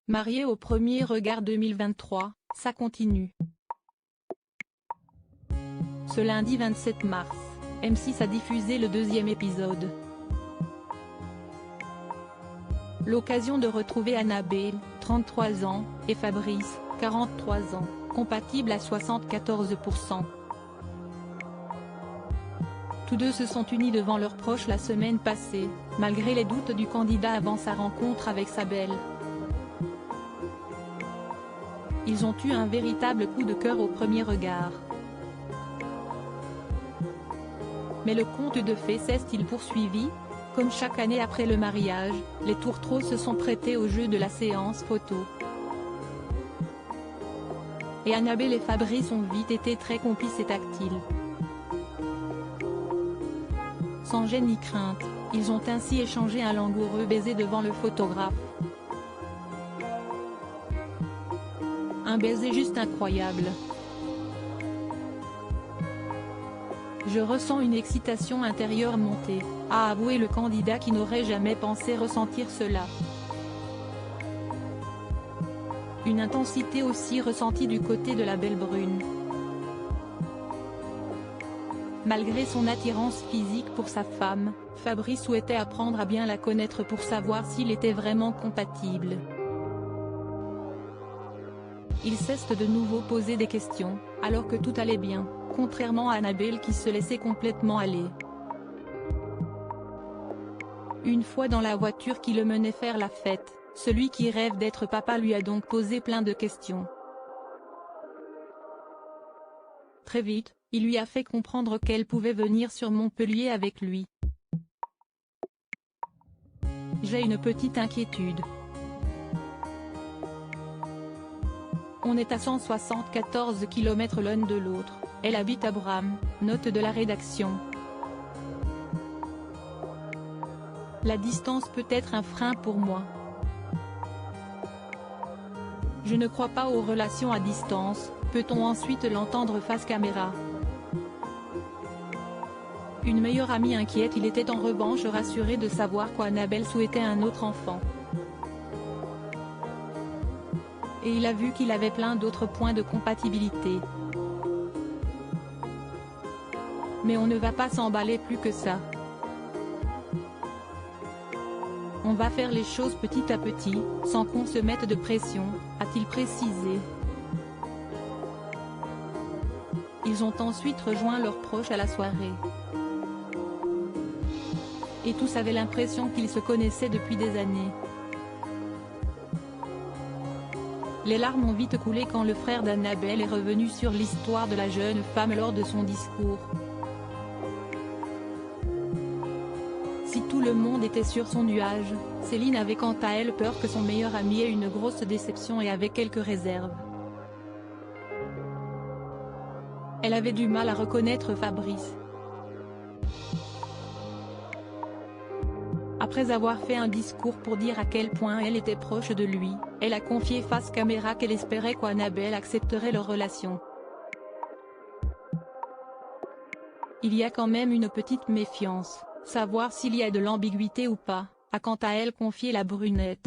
Mariée au premier regard 2023, ça continue. Ce lundi 27 mars, M6 a diffusé le deuxième épisode. L'occasion de retrouver Annabelle, 33 ans, et Fabrice, 43 ans, compatibles à 74%. Tous deux se sont unis devant leurs proches la semaine passée, malgré les doutes du candidat avant sa rencontre avec sa belle. Ils ont eu un véritable coup de cœur au premier regard. Mais le conte de fées s'est-il poursuivi? Comme chaque année après le mariage, les tourtereaux se sont prêtés au jeu de la séance photo. Et Annabelle et Fabrice ont vite été très complices et tactiles. Sans gêne ni crainte, ils ont ainsi échangé un langoureux baiser devant le photographe. Un baiser juste incroyable. Je ressens une excitation intérieure montée, a avoué le candidat qui n'aurait jamais pensé ressentir cela. Une intensité aussi ressentie du côté de la belle brune. Malgré son attirance physique pour sa femme, Fabrice souhaitait apprendre à bien la connaître pour savoir s'il était vraiment compatible. Il cesse de nouveau poser des questions, alors que tout allait bien, contrairement à Annabelle qui se laissait complètement aller. Une fois dans la voiture qui le menait faire la fête, celui qui rêve d'être papa lui a donc posé plein de questions. Très vite, il lui a fait comprendre qu'elle pouvait venir sur Montpellier avec lui. J'ai une petite inquiétude. On est à 174 km l'un de l'autre, elle habite à Bram, note de la rédaction. La distance peut être un frein pour moi. Je ne crois pas aux relations à distance, peut-on ensuite l'entendre face caméra. Une meilleure amie inquiète. Il était en revanche rassuré de savoir qu'Annabelle souhaitait un autre enfant. Et il a vu qu'il avait plein d'autres points de compatibilité. Mais on ne va pas s'emballer plus que ça. On va faire les choses petit à petit, sans qu'on se mette de pression, a-t-il précisé. Ils ont ensuite rejoint leurs proches à la soirée. Et tous avaient l'impression qu'ils se connaissaient depuis des années. Les larmes ont vite coulé quand le frère d'Annabelle est revenu sur l'histoire de la jeune femme lors de son discours. Si tout le monde était sur son nuage, Céline avait quant à elle peur que son meilleur ami ait une grosse déception et avait quelques réserves. Elle avait du mal à reconnaître Fabrice. Après avoir fait un discours pour dire à quel point elle était proche de lui, elle a confié face caméra qu'elle espérait qu'Annabelle accepterait leur relation. Il y a quand même une petite méfiance, savoir s'il y a de l'ambiguïté ou pas, a quant à elle confié la brunette.